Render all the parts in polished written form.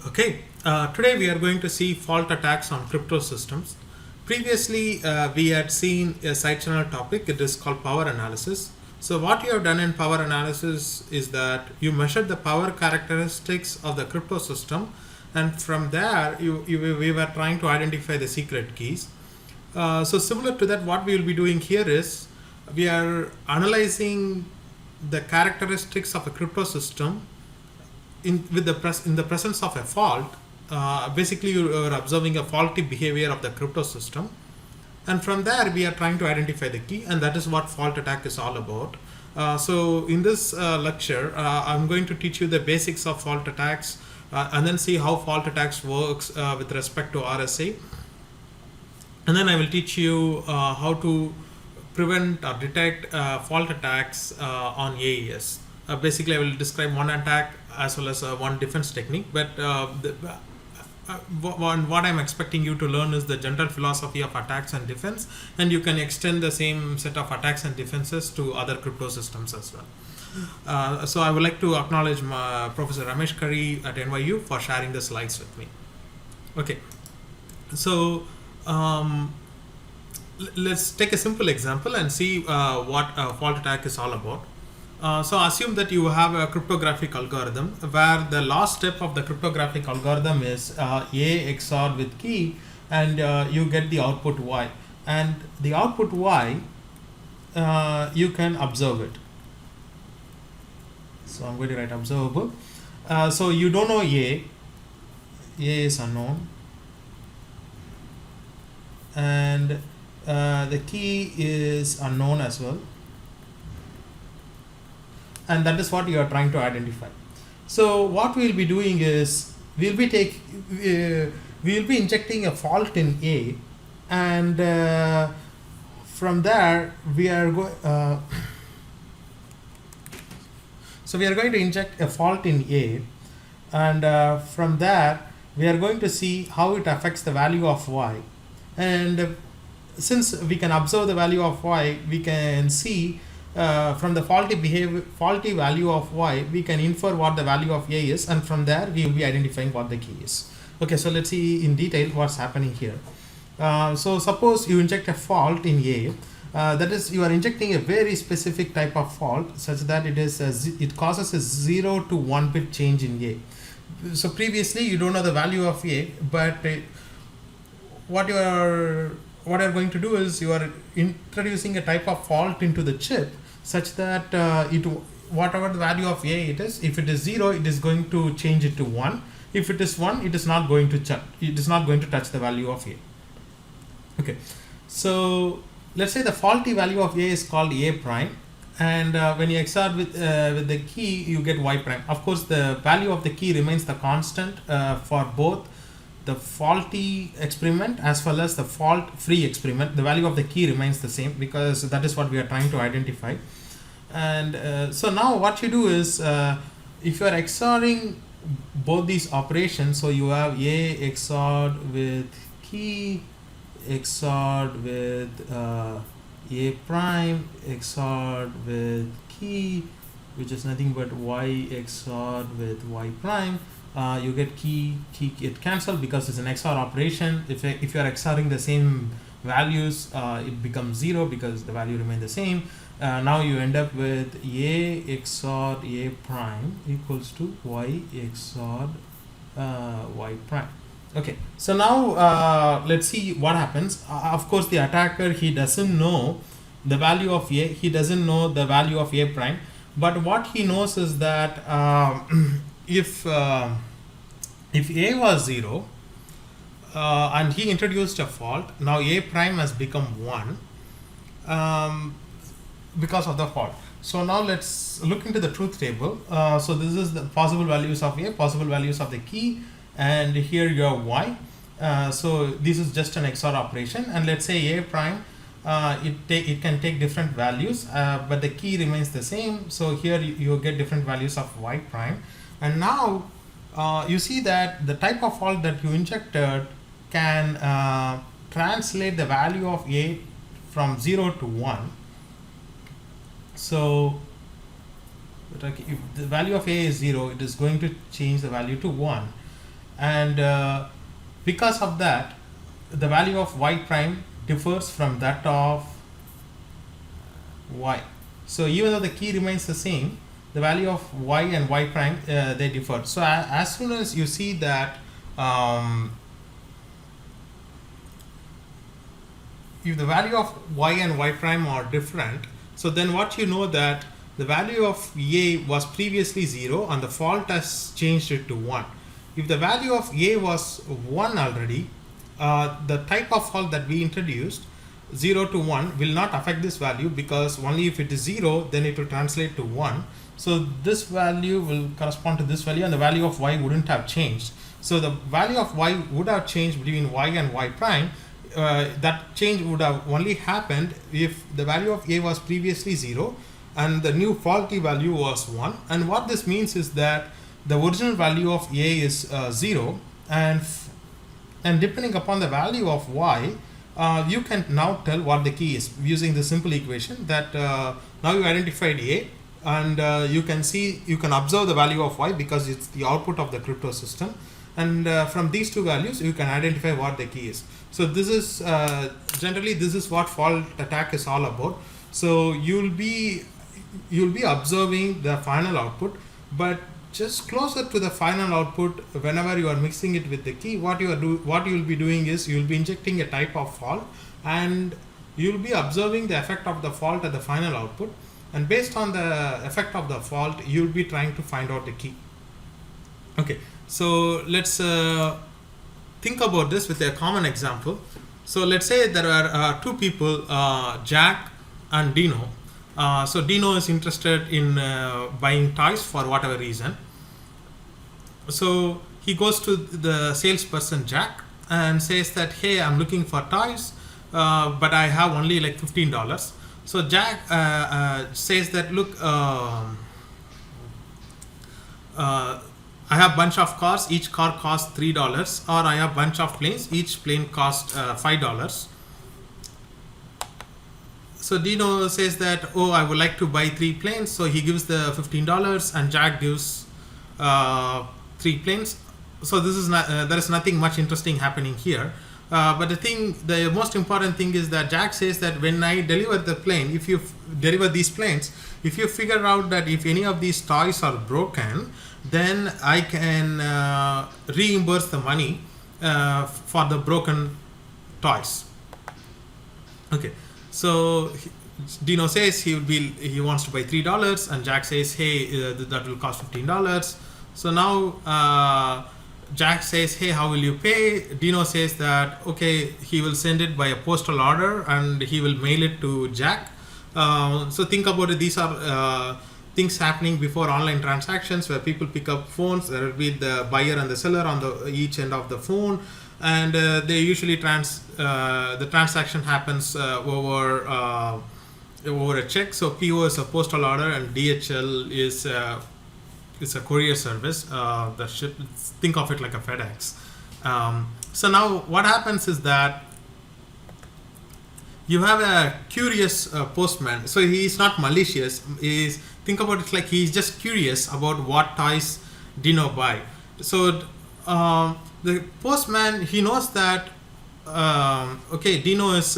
Okay, today we are going to see fault attacks on crypto systems. Previously, we had seen a side channel topic. It is called power analysis. So what you have done in power analysis is that you measured the power characteristics of the crypto system, and from there we were trying to identify the secret keys. So similar to that, what we will be doing here is we are analyzing the characteristics of a crypto system in the presence of a fault. Basically, you are observing a faulty behavior of the crypto system, and from there we are trying to identify the key, and that is what fault attack is all about. So in this lecture, I'm going to teach you the basics of fault attacks, and then see how fault attacks works with respect to RSA, and then I will teach you how to prevent or detect fault attacks on AES. Basically, I will describe one attack as well as one defense technique, but what I'm expecting you to learn is the general philosophy of attacks and defense, and you can extend the same set of attacks and defenses to other crypto systems as well. So I would like to acknowledge Professor Ramesh Curry at NYU for sharing the slides with me. Okay, so let's take a simple example and see what fault attack is all about. So assume that you have a cryptographic algorithm where the last step of the cryptographic algorithm is A XOR with key, and you get the output Y, and the output Y you can observe it. So I'm going to write observable. So you don't know A is unknown, and the key is unknown as well, and that is what you are trying to identify. So what we will be doing is we will be injecting a fault in A, and from there we are so we are going to inject a fault in A, and from there we are going to see how it affects the value of Y, and since we can observe the value of Y, we can see from the faulty value of Y, we can infer what the value of A is, and from there we will be identifying what the key is. Okay, so let's see in detail what's happening here. So suppose you inject a fault in A, that is, you are injecting a very specific type of fault such that it causes a 0 to 1 bit change in A. So previously you don't know the value of A, but what you're going to do is you are introducing a type of fault into the chip such that whatever the value of A it is, if it is 0, it is going to change it to 1. If it is 1, it is not going to touch the value of A. Okay, so let's say the faulty value of A is called A prime, and when you XOR with the key, you get Y prime. Of course, the value of the key remains the constant for both the faulty experiment as well as the fault free experiment. The value of the key remains the same because that is what we are trying to identify. And so now what you do is if you are XORing both these operations, so you have A XORed with key XORed with A prime XORed with key, which is nothing but Y XORed with Y prime. You get key get cancelled because it's an XOR operation. If you are XORing the same values, it becomes 0 because the value remains the same. Now you end up with A XOR A prime equals to Y XOR Y prime. Okay, so now let's see what happens. Of course, the attacker, he doesn't know the value of A, he doesn't know the value of A prime, but what he knows is that if A was 0 and he introduced a fault, now A prime has become 1 because of the fault. So now let's look into the truth table. So this is the possible values of A, possible values of the key, and here you have Y. So this is just an XOR operation, and let's say A prime, it can take different values, but the key remains the same. So here you get different values of Y prime, and now you see that the type of fault that you injected can translate the value of A from 0 to 1. So if the value of A is 0, it is going to change the value to 1. and because of that, the value of y prime differs from that of y. So even though the key remains the same, the value of y and y prime they differ. So as soon as you see that if the value of y and y prime are different, so then what you know that the value of a was previously 0 and the fault has changed it to 1. If the value of a was 1 already, the type of fault that we introduced 0 to 1 will not affect this value, because only if it is 0 then it will translate to 1. So this value will correspond to this value and the value of y wouldn't have changed. So the value of y would have changed between y and y prime. That change would have only happened if the value of a was previously 0 and the new faulty value was 1. And what this means is that the original value of a is 0, and depending upon the value of y, you can now tell what the key is using the simple equation that now you identified a, and you can observe the value of y because it's the output of the crypto system, and from these two values you can identify what the key is. So this is generally this is what fault attack is all about. So you'll be observing the final output, but just closer to the final output, whenever you are mixing it with the key, what you will be doing is you will be injecting a type of fault, and you will be observing the effect of the fault at the final output, and based on the effect of the fault you will be trying to find out the key. Okay, so let's think about this with a common example. So let's say there are two people, Jack and Dino. So Dino is interested in buying toys for whatever reason. So he goes to the salesperson Jack and says that, hey, I'm looking for toys, but I have only like $15. So Jack says that, look, I have bunch of cars, each car costs $3, or I have bunch of planes, each plane costs $5. So Dino says that, oh, I would like to buy 3 planes. So he gives the $15 and Jack gives 3 planes. So this is not, there is nothing much interesting happening here. But the most important thing is that Jack says that when I deliver the plane, if you deliver these planes, if you figure out that if any of these toys are broken, then I can reimburse the money for the broken toys. Okay. So Dino says he wants to buy $3, and Jack says, hey, that will cost $15. So now Jack says, hey, how will you pay? Dino says that, okay, he will send it by a postal order and he will mail it to Jack. So think about it. These are things happening before online transactions, where people pick up phones. There will be the buyer and the seller on each end of the phone, and they usually the transaction happens over a check. So PO is a postal order and DHL is a courier service. Think of it like a FedEx. So now what happens is that you have a curious postman. So he is not malicious. Think about it like he's just curious about what toys Dino buy. So the postman, he knows that okay, Dino is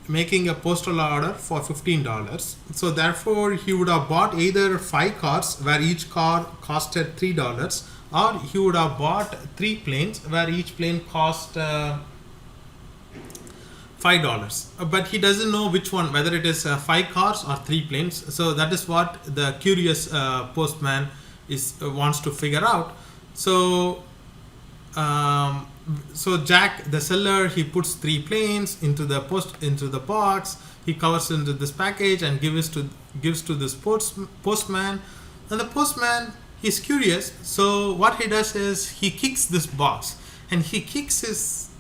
making a postal order for $15. So therefore he would have bought either 5 cars where each car costed $3, or he would have bought 3 planes where each plane cost $5. But he doesn't know which one, whether it is 5 cars or 3 planes. So that is what the curious postman wants to figure out. So so Jack, the seller, he puts 3 planes into the box. He covers into this package and gives to this postman. And the postman, he's curious. So what he does is he kicks this box, and he kicks this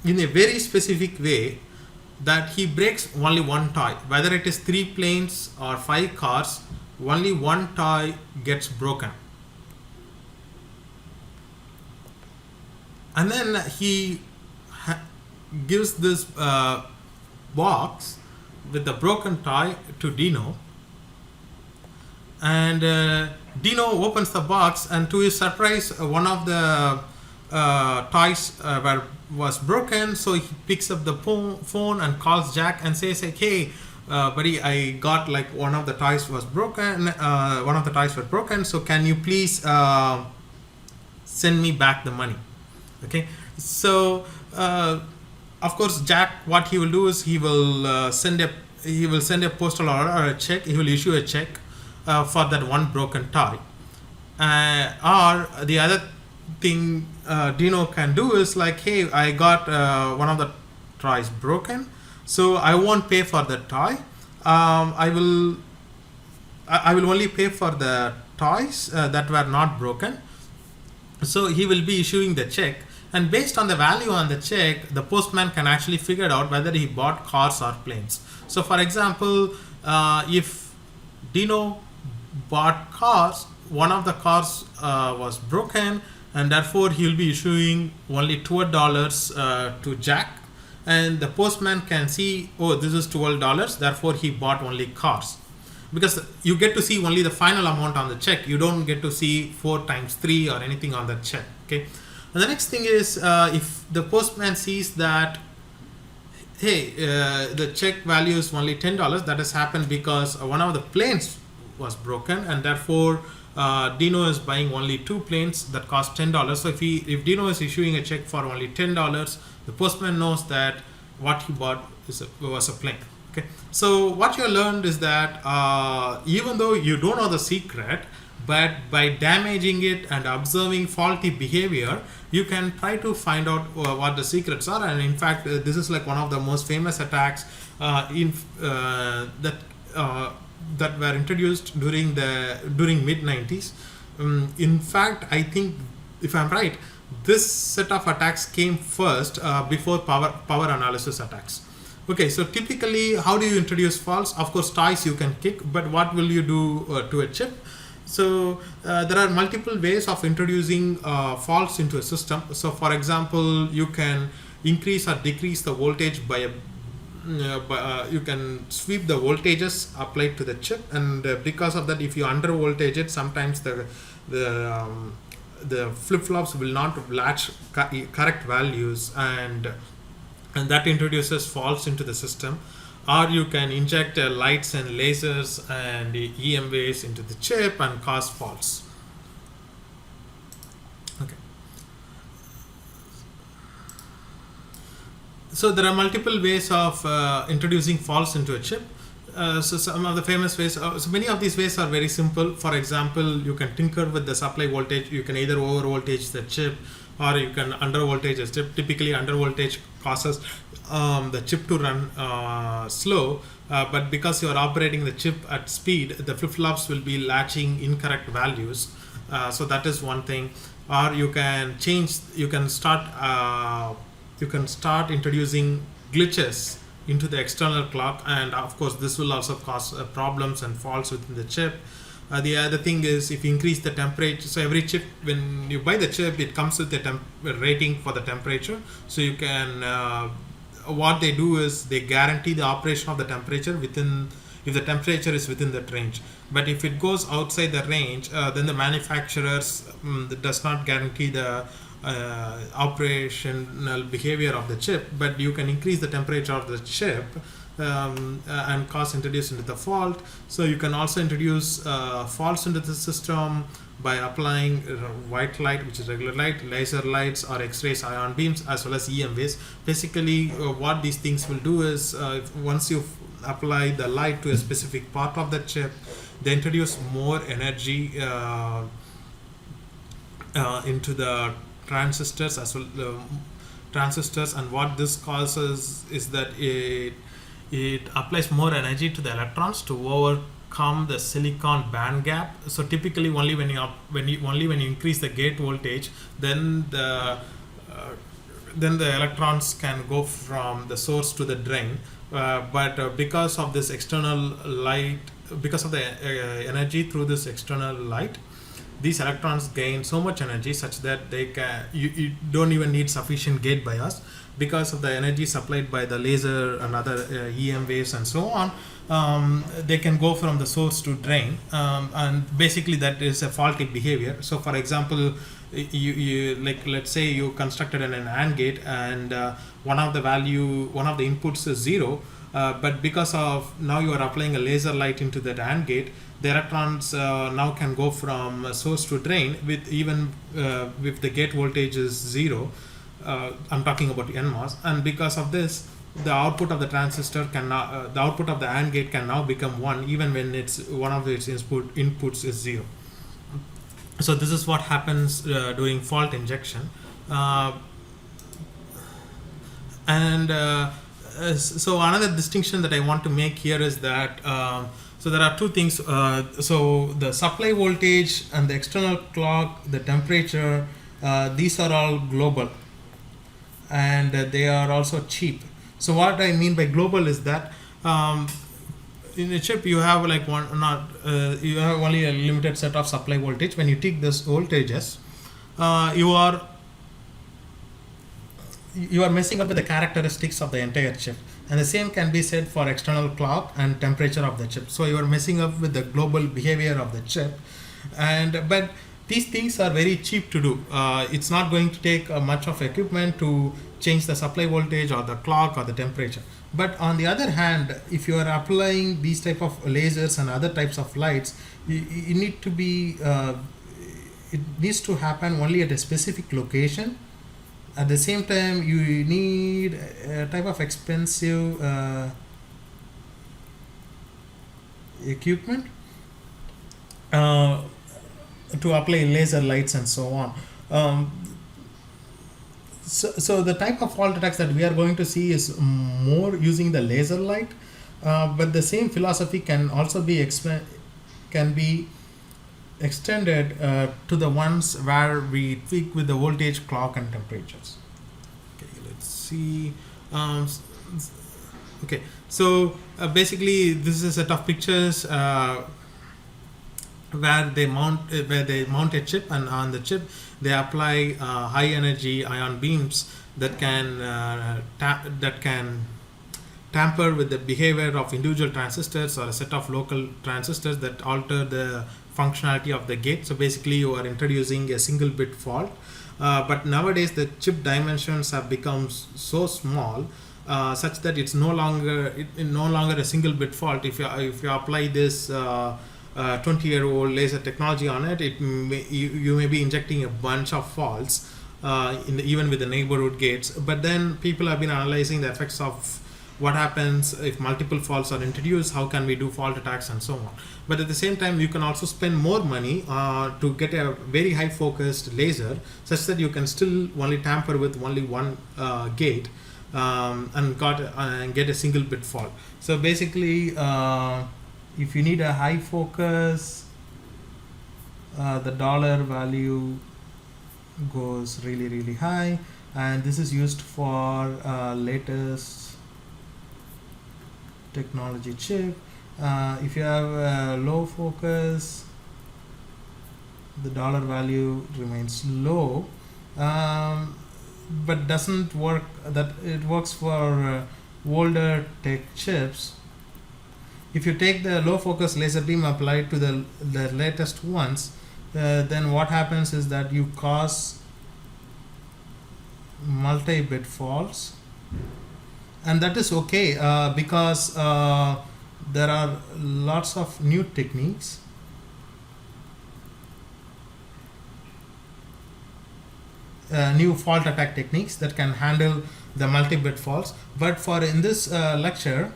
in a very specific way that he breaks only one toy. Whether it is 3 planes or 5 cars, only one toy gets broken. And then he gives this box with the broken toy to Dino, and Dino opens the box, and to his surprise, one of the toys was broken. So he picks up the phone and calls Jack and says, like, "Hey, buddy, I got like one of the toys was broken. One of the toys was broken. So can you please send me back the money?" Okay. So of course, Jack, what he will do is he will send a postal order or a check. He will issue a check for that one broken toy. Or the other thing Dino can do is like, "Hey, I got one of the toys broken, so I won't pay for the toy. I will only pay for the toys that were not broken." So he will be issuing the check, and based on the value on the check, the postman can actually figure out whether he bought cars or planes. So for example, if Dino bought cars, one of the cars was broken, and therefore he will be issuing only $12 to Jack, and the postman can see, oh, this is $12, therefore he bought only cars, because you get to see only the final amount on the check. You don't get to see 4 times 3 or anything on the check. Okay. And the next thing is, if the postman sees that, hey, the check value is only $10, that has happened because one of the planes was broken, and therefore Dino is buying only 2 planes that cost $10. So if Dino is issuing a check for only $10, the postman knows that what he bought was a plane. Okay. So what you learned is that even though you don't know the secret, but by damaging it and observing faulty behavior, you can try to find out what the secrets are. And in fact, this is like one of the most famous attacks that were introduced during mid 90s. In fact, I think, if I'm right, this set of attacks came first before power analysis attacks. Okay, so typically, how do you introduce faults? Of course, toys you can kick, but what will you do to a chip? So there are multiple ways of introducing faults into a system. So for example, you can increase or decrease the voltage by you can sweep the voltages applied to the chip, and because of that, if you under voltage it, sometimes the flip-flops will not latch correct values, and that introduces faults into the system. Or you can inject lights and lasers and EM waves into the chip and cause faults. Okay. So there are multiple ways of introducing faults into a chip. So some of the famous ways, so many of these ways are very simple. For example, you can tinker with the supply voltage. You can either over voltage the chip, or you can under voltage the chip. Typically under voltage causes the chip to run slow, but because you are operating the chip at speed, the flip-flops will be latching incorrect values. So that is one thing. Or you can start introducing glitches into the external clock, and of course this will also cause problems and faults within the chip. The other thing is, if you increase the temperature, so every chip, when you buy the chip, it comes with a rating for the temperature. So you can what they do is they guarantee the operation of the temperature if the temperature is within that range. But if it goes outside the range, then the manufacturers does not guarantee the operational behavior of the chip, but you can increase the temperature of the chip and introduce into the fault. So you can also introduce faults into the system by applying white light, which is regular light, laser lights, or X-rays, ion beams, as well as EM waves. Basically, what these things will do is, once you apply the light to a specific part of the chip, they introduce more energy into the transistors as well. And what this causes is that it applies more energy to the electrons to overcome the silicon band gap. So typically, only when you increase the gate voltage, then the electrons can go from the source to the drain. But because of this external light, because of the energy through this external light, these electrons gain so much energy such that you don't even need sufficient gate bias. Because of the energy supplied by the laser and other EM waves and so on, they can go from the source to drain, and basically that is a faulty behavior. So for example, you like, let's say you constructed an AND gate, and one of the inputs is 0, but because of now you are applying a laser light into that AND gate, the electrons now can go from source to drain with even if the gate voltage is 0. I'm talking about NMOS, and because of this, the output of the transistor can now, the output of the AND gate can now become 1 even when it's one of its inputs is 0. So this is what happens during fault injection. So another distinction that I want to make here is that so there are two things. So the supply voltage and the external clock, the temperature, these are all global, and they are also cheap. So what I mean by global is that in a chip you have like you have only a limited set of supply voltage. When you take this voltages, you are messing up with the characteristics of the entire chip, and the same can be said for external clock and temperature of the chip. So you are messing up with the global behavior of the chip, but these things are very cheap to do. It's not going to take much of equipment to change the supply voltage or the clock or the temperature. But on the other hand, if you are applying these type of lasers and other types of lights, you need to be it needs to happen only at a specific location. At the same time, you need a type of expensive equipment to apply laser lights and so on. So the type of fault attacks that we are going to see is more using the laser light, but the same philosophy can also be extended to the ones where we tweak with the voltage, clock, and temperatures. Okay, let's see. Okay, so basically this is a set of pictures where they mount a chip, and on the chip they apply high energy ion beams that can tamper with the behavior of individual transistors or a set of local transistors that alter the functionality of the gate. So basically you are introducing a single bit fault, but nowadays the chip dimensions have become so small such that it's no longer a single bit fault. If you apply this 20-year-old laser technology on it, you may be injecting a bunch of faults even with the neighborhood gates. But then people have been analyzing the effects of what happens if multiple faults are introduced, how can we do fault attacks and so on. But at the same time, you can also spend more money to get a very high focused laser such that you can still only tamper with only one gate and get a single bit fault. So basically, if you need a high focus, the dollar value goes really, really high, and this is used for latest technology chip. If you have a low focus, the dollar value remains low, but doesn't work. That it works for older tech chips. If you take the low focus laser beam applied to the latest ones, then what happens is that you cause multi-bit faults, and that is okay because there are lots of new techniques new fault attack techniques that can handle the multi-bit faults. But for in this lecture,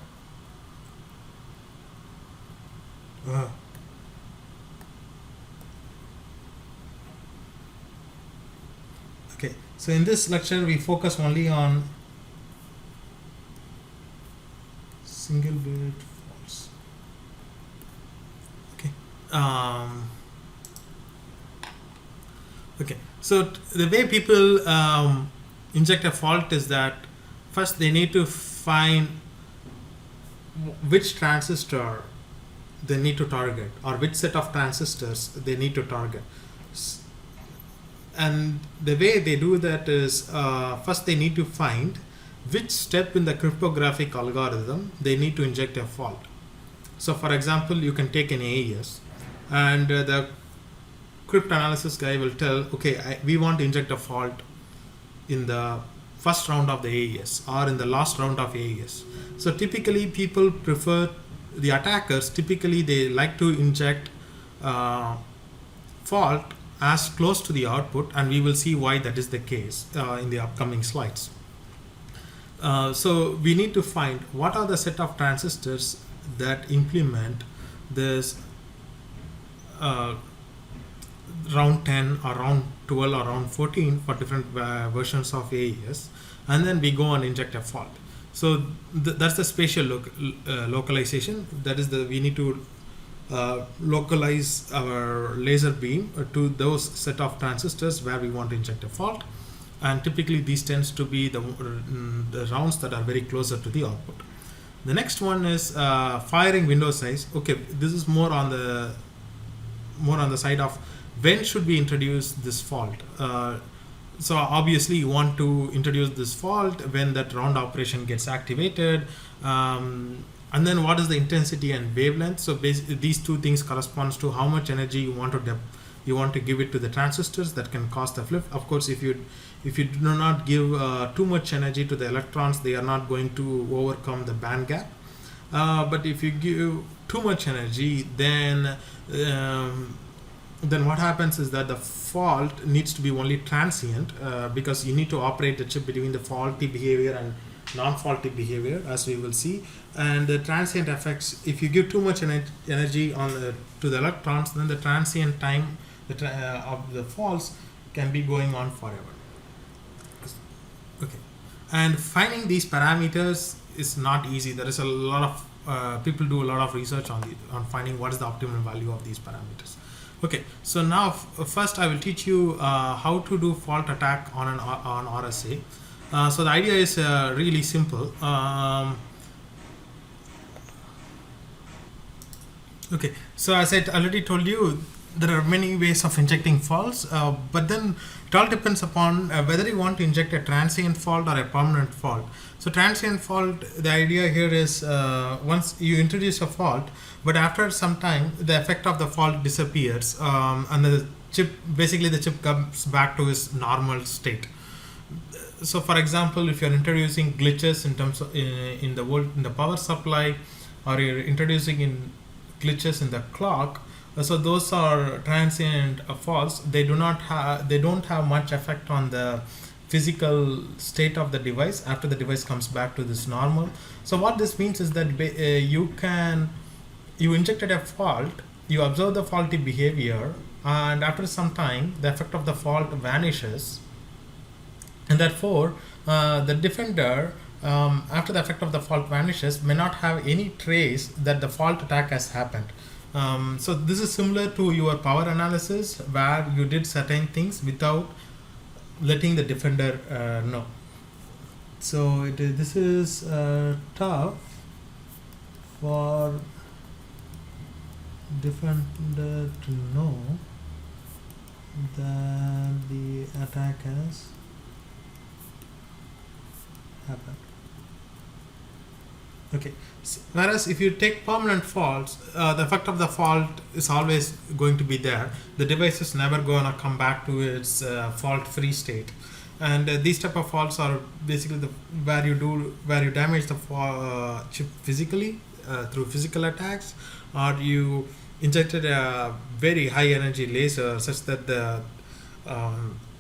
okay, so in this lecture we focus only on single bit faults. Okay. Okay. So the way people inject a fault is that first they need to find which transistor they need to target, or which set of transistors they need to target. And the way they do that is first they need to find which step in the cryptographic algorithm they need to inject a fault. So for example, you can take an AES, and the cryptanalysis guy will tell, okay, we want to inject a fault in the first round of the AES or in the last round of AES. So typically people prefer, the attackers typically they like to inject fault as close to the output, and we will see why that is the case in the upcoming slides. So we need to find what are the set of transistors that implement this round 10 or round 12 or round 14 for different versions of AES, and then we go and inject a fault. So that's the spatial localization. That is we need to localize our laser beam to those set of transistors where we want to inject a fault, and typically these tends to be the rounds that are very closer to the output. The next one is firing window size. Okay, this is more on the side of when should we introduce this fault. So obviously you want to introduce this fault when that round operation gets activated, and then what is the intensity and wavelength. So basically these two things corresponds to how much energy you want to give it to the transistors that can cause the flip. Of course, if you do not give too much energy to the electrons, they are not going to overcome the band gap. But if you give too much energy, then what happens is that the fault needs to be only transient, because you need to operate the chip between the faulty behavior and non-faulty behavior, as we will see. And the transient effects, if you give too much energy to the electrons, then the transient time of the faults can be going on forever. Okay, and finding these parameters is not easy. There is a lot of people do a lot of research on finding what is the optimal value of these parameters. Okay, so now first I will teach you how to do fault attack on RSA. So the idea is really simple. Okay, so as I already told you, there are many ways of injecting faults, but then it all depends upon whether you want to inject a transient fault or a permanent fault. So transient fault, the idea here is once you introduce a fault, but after some time the effect of the fault disappears, and the chip comes back to its normal state. So for example, if you're introducing glitches in terms of in the power supply, or you're introducing in glitches in the clock, so those are transient faults. They don't have much effect on the physical state of the device after the device comes back to this normal. So what this means is that you injected a fault, you observe the faulty behavior, and after some time the effect of the fault vanishes, and therefore the defender, after the effect of the fault vanishes, may not have any trace that the fault attack has happened. So this is similar to your power analysis, where you did certain things without letting the defender know. So this is tough for defender to know that the attack has happened. Okay, whereas if you take permanent faults, the effect of the fault is always going to be there. The device is never going to come back to its fault-free state, and these type of faults are basically where you damage the chip physically through physical attacks, or you injected a very high energy laser such that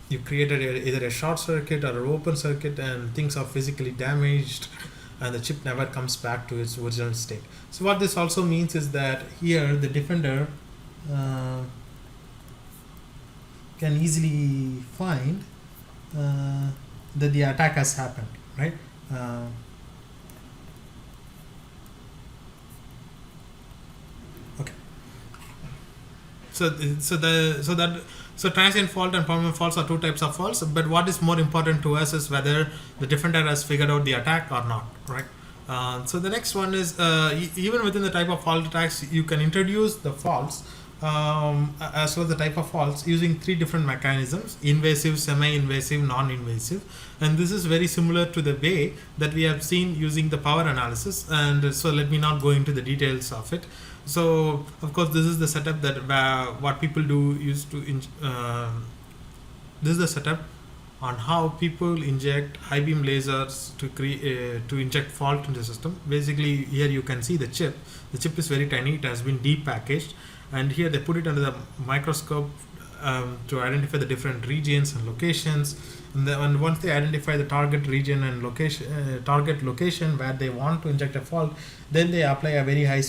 you created either a short circuit or an open circuit, and things are physically damaged, and the chip never comes back to its original state. So what this also means is that here the defender can easily find that the attack has happened, right? Okay. So transient fault and permanent faults are two types of faults, but what is more important to us is whether the defender has figured out the attack or not, right? So the next one is even within the type of fault attacks, you can introduce the faults as well as the type of faults using three different mechanisms: invasive, semi-invasive, non-invasive. And this is very similar to the way that we have seen using the power analysis, and so let me not go into the details of it. So of course this is the setup that what people do is to this is the setup on how people inject high beam lasers to create to inject fault in the system. Basically, here you can see the chip. The chip is very tiny. It has been depackaged, and here they put it under the microscope to identify the different regions and locations. And once they identify the target region and target location where they want to inject a fault, then they apply a very high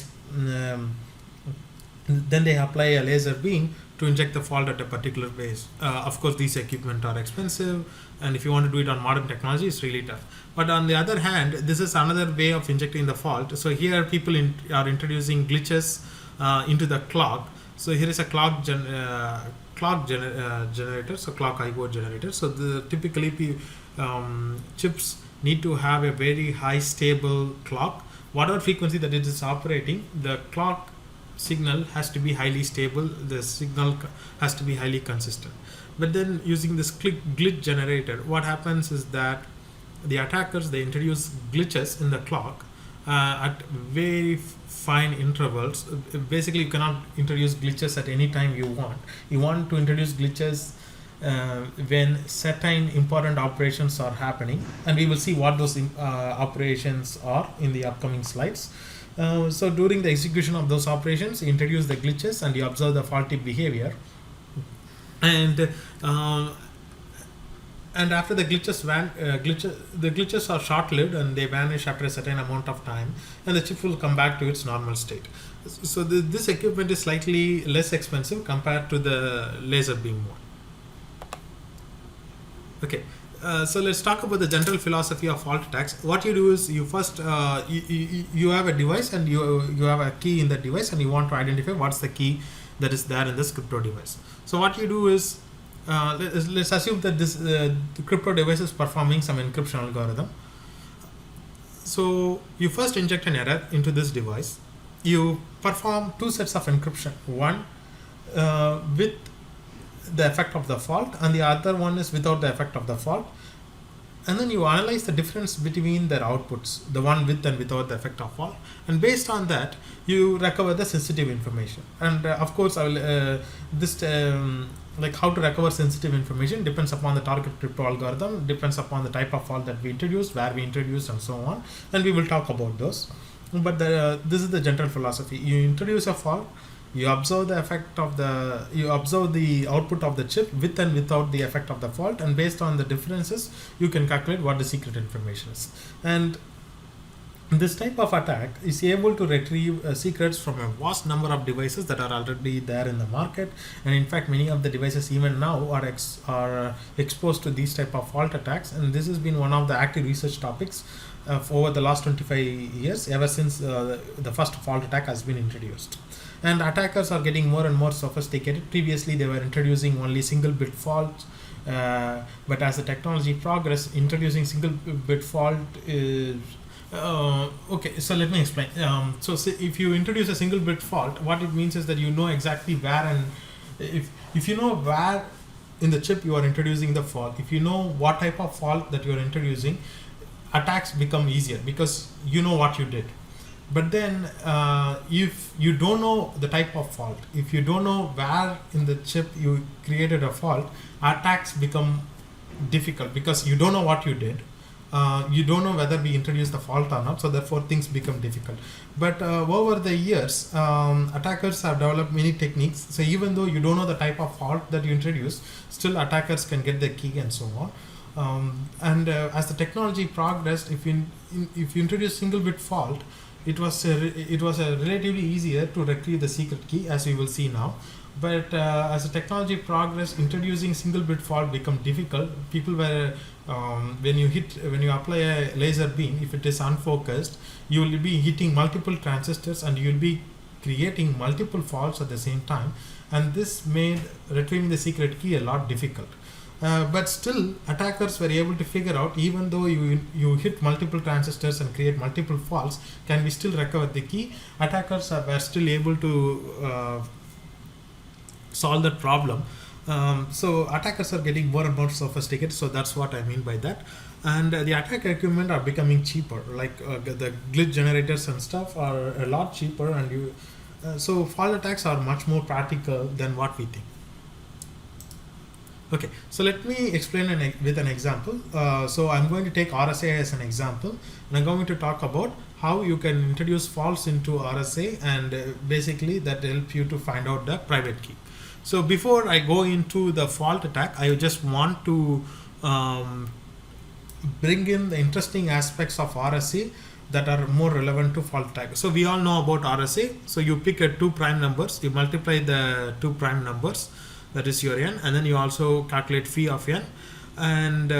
then they apply a laser beam to inject the fault at a particular base. Of course, these equipment are expensive, and if you want to do it on modern technology, it's really tough. But on the other hand, this is another way of injecting the fault. So here people are introducing glitches into the clock. So here is a clock generator, so clock IO generator. So typically chips need to have a very high stable clock. Whatever frequency that it is operating, the clock signal has to be highly stable, the signal has to be highly consistent. But then using this glitch generator, what happens is that the attackers, they introduce glitches in the clock at very fine intervals. Basically, you cannot introduce glitches at any time you want. You want to introduce glitches when certain important operations are happening, and we will see what those operations are in the upcoming slides. So during the execution of those operations, you introduce the glitches and you observe the faulty behavior. And after the glitches the glitches are short-lived and they vanish after a certain amount of time, and the chip will come back to its normal state. So this equipment is slightly less expensive compared to the laser beam one. Okay. So let's talk about the general philosophy of fault attacks. What you do is you first you have a device and you have a key in that device, and you want to identify what's the key that is there in this crypto device. So what you do is let's assume that this the crypto device is performing some encryption algorithm. So you first inject an error into this device. You perform two sets of encryption. One with the effect of the fault, and the other one is without the effect of the fault. And then you analyze the difference between their outputs, the one with and without the effect of fault, and based on that you recover the sensitive information. And of course I will like how to recover sensitive information depends upon the target crypto algorithm, depends upon the type of fault that we introduced, where we introduced, and so on, and we will talk about those. But this is the general philosophy. You introduce a fault, you observe the effect of you observe the output of the chip with and without the effect of the fault, and based on the differences you can calculate what the secret information is. And this type of attack is able to retrieve secrets from a vast number of devices that are already there in the market, and in fact many of the devices even now are exposed to these type of fault attacks. And this has been one of the active research topics over the last 25 years, ever since the first fault attack has been introduced. And attackers are getting more and more sophisticated. Previously they were introducing only single bit faults, but as the technology progressed, introducing single bit fault is okay, so let me explain. So if you introduce a single bit fault, what it means is that you know exactly where, and if you know where in the chip you are introducing the fault, if you know what type of fault that you are introducing, attacks become easier because you know what you did. But then if you don't know the type of fault, if you don't know where in the chip you created a fault, attacks become difficult because you don't know what you did. You don't know whether we introduced the fault or not, so therefore things become difficult. But over the years, attackers have developed many techniques. So even though you don't know the type of fault that you introduce, still attackers can get the key and so on. As the technology progressed, if you introduce single bit fault, it was relatively easier to retrieve the secret key, as we will see now. But as the technology progressed, introducing single bit fault become difficult. People were when you apply a laser beam, if it is unfocused, you will be hitting multiple transistors and you will be creating multiple faults at the same time, and this made retrieving the secret key a lot difficult. But still, attackers were able to figure out, even though you hit multiple transistors and create multiple faults, can we still recover the key? Attackers were still able to solve that problem. So attackers are getting more and more sophisticated. So that's what I mean by that. And the attack equipment are becoming cheaper. Like the glitch generators and stuff are a lot cheaper, and so fault attacks are much more practical than what we think. Okay, so let me explain with an example. So I'm going to take RSA as an example, and I'm going to talk about how you can introduce faults into RSA, and basically that help you to find out the private key. So before I go into the fault attack, I just want to bring in the interesting aspects of RSA that are more relevant to fault attack. So we all know about RSA. So you pick two prime numbers, you multiply the two prime numbers, that is your n, and then you also calculate phi of n, and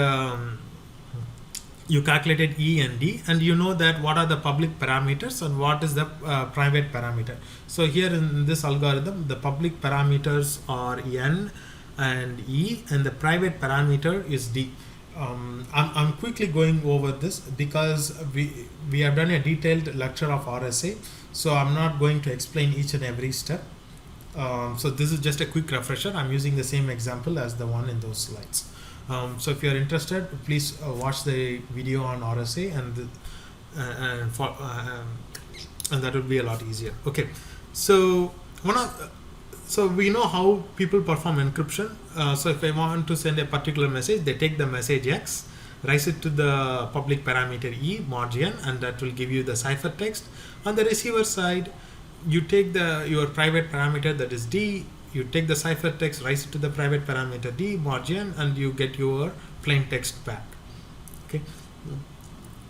you calculated E and D, and you know that what are the public parameters and what is the private parameter. So here in this algorithm, the public parameters are n and E, and the private parameter is D. I'm quickly going over this because we have done a detailed lecture of RSA, so I'm not going to explain each and every step. So this is just a quick refresher. I'm using the same example as the one in those slides. So if you're interested, please watch the video on RSA, and that would be a lot easier. Okay, so so we know how people perform encryption. So if I want to send a particular message, they take the message X, rise it to the public parameter E mod n, and that will give you the cipher text. On the receiver side, you take your private parameter, that is D, you take the cipher text, rise it to the private parameter D mod n, and you get your plain text back. Okay.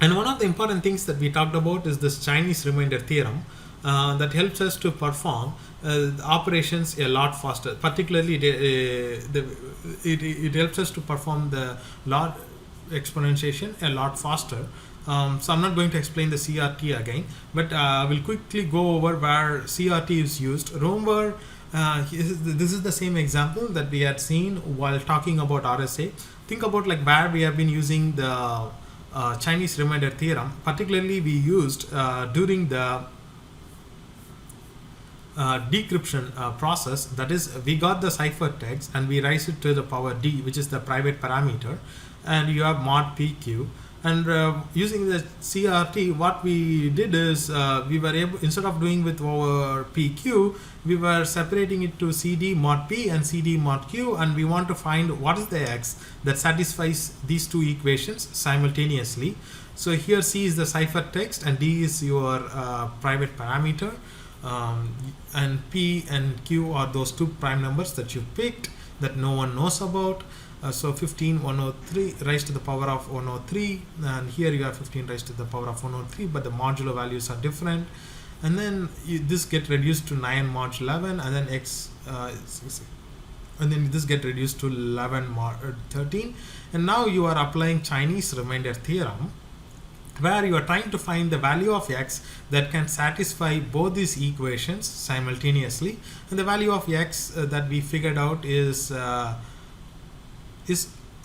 And one of the important things that we talked about is this Chinese remainder theorem that helps us to perform operations a lot faster. Particularly, it helps us to perform the log exponentiation a lot faster. So I'm not going to explain the CRT again, but I will quickly go over where CRT is used. Remember, this is the same example that we had seen while talking about RSA. Think about like where we have been using the Chinese remainder theorem. Particularly, we used during the decryption process. That is, we got the cipher text and we rise it to the power D, which is the private parameter, and you have mod PQ. And using the CRT, what we did is we were able, instead of doing with our PQ, we were separating it to CD mod P and CD mod Q, and we want to find what is the X that satisfies these two equations simultaneously. So here C is the cipher text and D is your private parameter, and P and Q are those two prime numbers that you picked that no one knows about. So 15 103 raised to the power of 103, and here you have 15 raised to the power of 103, but the modulo values are different. And then this get reduced to 9 mod 11, and then X and then this get reduced to 11 mod 13. And now you are applying Chinese remainder theorem, where you are trying to find the value of X that can satisfy both these equations simultaneously. And the value of X that we figured out is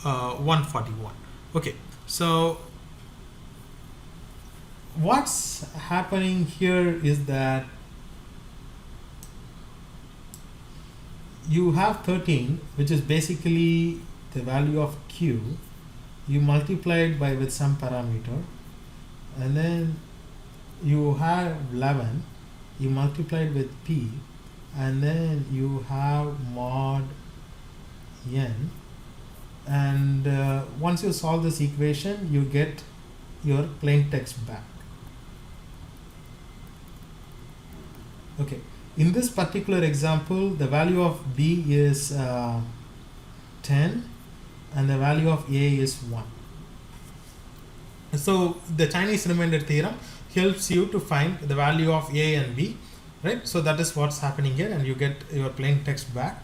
141. Okay, so what's happening here is that you have 13, which is basically the value of Q. You multiply it by with some parameter, and then you have 11, you multiply it with P, and then you have mod n. And once you solve this equation, you get your plain text back. Okay, in this particular example, the value of B is 10 and the value of A is 1. So the Chinese remainder theorem helps you to find the value of A and B, right? So that is what's happening here, and you get your plain text back.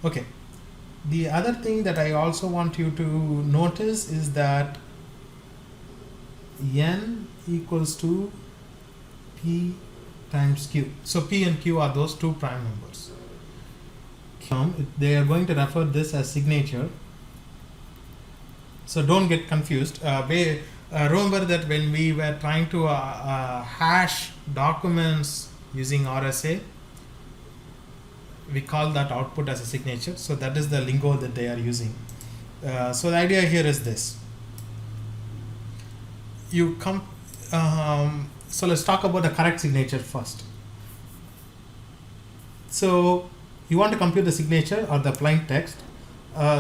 Okay. The other thing that I also want you to notice is that n equals to P times Q. So P and Q are those two prime numbers. They are going to refer this as signature. So don't get confused. Remember that when we were trying to hash documents using RSA, we call that output as a signature. So that is the lingo that they are using. So the idea here is this. You come. So let's talk about the correct signature first. So you want to compute the signature or the plain text.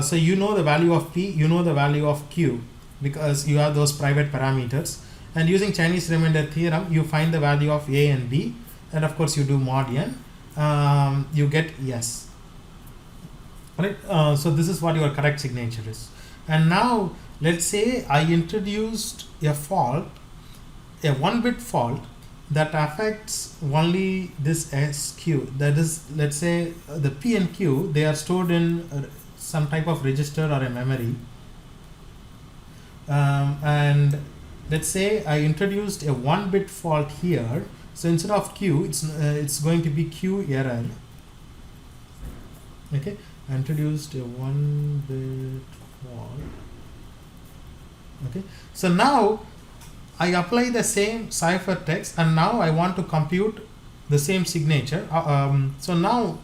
So you know the value of P, you know the value of Q, because you have those private parameters. And using Chinese remainder theorem, you find the value of A and B, and of course you do mod n. You get yes. Right? So this is what your correct signature is. And now let's say I introduced a fault, a 1-bit fault that affects only this SQ. That is, let's say the P and Q, they are stored in some type of register or a memory. And let's say I introduced a 1-bit fault here. So instead of Q, it's going to be Q error. Okay, I introduced a 1-bit fault. Okay, so now I apply the same ciphertext, and now I want to compute the same signature. So now,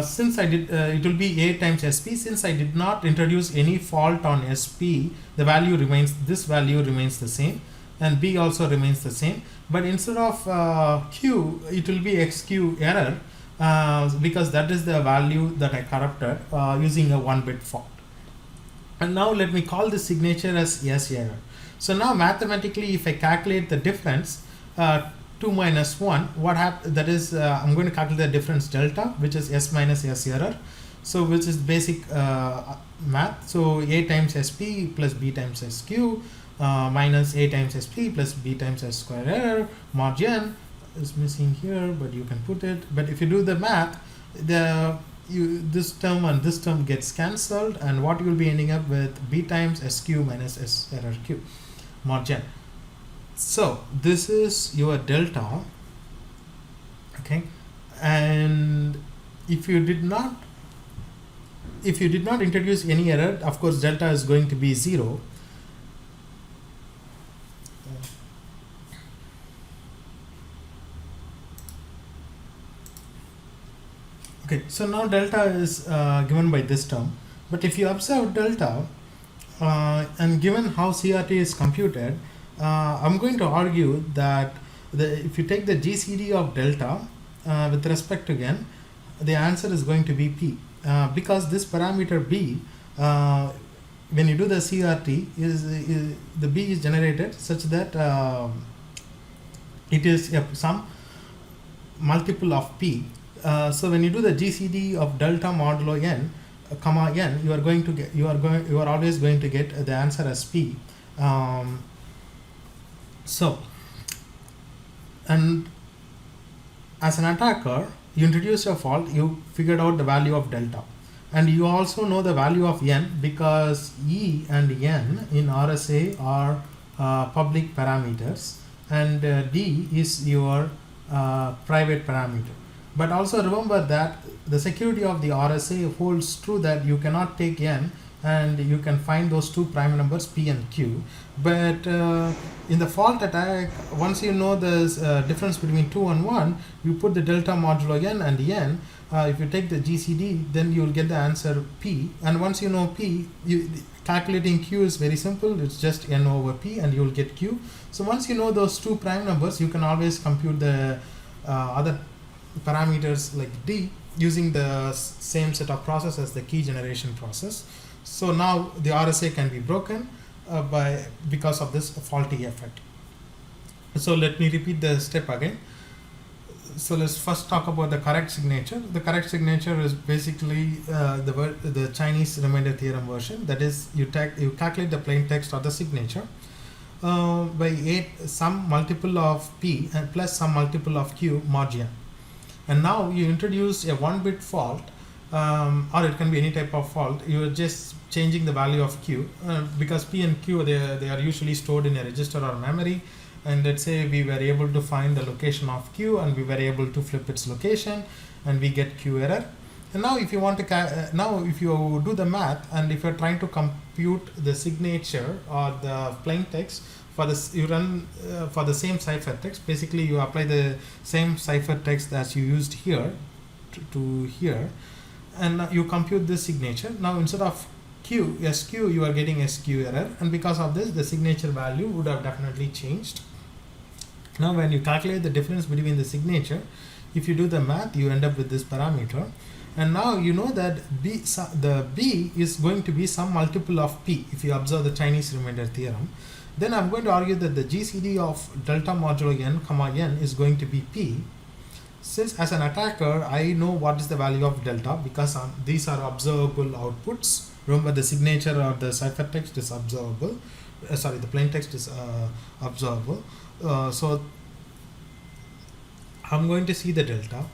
since I did, it will be A times SP. Since I did not introduce any fault on SP, the value remains. This value remains the same, and B also remains the same. But instead of Q, it will be XQ error, because that is the value that I corrupted using a 1-bit fault. And now let me call this signature as S error. So now mathematically, if I calculate the difference, 2 minus 1, what happens? That is, I'm going to calculate the difference delta, which is S minus S error. So which is basic math. So A times SP plus B times SQ minus A times SP plus B times S square error. Mod n is missing here, but you can put it. But if you do the math, this term and this term gets cancelled, and what you will be ending up with B times SQ minus S error Q mod n. So this is your delta. Okay, and if you did not introduce any error, of course delta is going to be 0. Okay, so now delta is given by this term, but if you observe delta and given how CRT is computed, I'm going to argue that if you take the GCD of delta with respect to n, the answer is going to be P, because this parameter B, when you do the CRT, the B is generated such that it is some multiple of P. So when you do the GCD of delta modulo n, comma n, you are always going to get the answer as P. So, and as an attacker, you introduce a fault, you figured out the value of delta, and you also know the value of n, because E and n in RSA are public parameters, and D is your private parameter. But also remember that the security of the RSA holds true that you cannot take n and you can find those two prime numbers P and Q. But in the fault attack, once you know the difference between 2 and 1, you put the delta modulo n and n. If you take the GCD, then you will get the answer P. And once you know P, calculating Q is very simple. It's just n over P, and you will get Q. So once you know those two prime numbers, you can always compute the other parameters like D using the same set of process as the key generation process. So now the RSA can be broken because of this faulty effect. So let me repeat the step again. So let's first talk about the correct signature. The correct signature is basically the Chinese remainder theorem version. That is, you calculate the plain text or the signature by some multiple of P and plus some multiple of Q mod n. And now you introduce a 1-bit fault, or it can be any type of fault. You are just changing the value of Q, because P and Q, they are usually stored in a register or memory. And let's say we were able to find the location of Q, and we were able to flip its location, and we get Q error. And now if you want to now if you do the math, and if you're trying to compute the signature or the plain text for this, you run for the same ciphertext. Basically you apply the same ciphertext as you used here, to here, and you compute this signature. Now instead of SQ, you are getting SQ error, and because of this, the signature value would have definitely changed. Now when you calculate the difference between the signature, if you do the math, you end up with this parameter. And now you know that the B is going to be some multiple of P if you observe the Chinese remainder theorem. Then I'm going to argue that the GCD of delta modulo n comma n is going to be P. Since as an attacker, I know what is the value of delta because these are observable outputs. Remember, the signature or the ciphertext is observable. The plain text is observable. So I'm going to see the delta,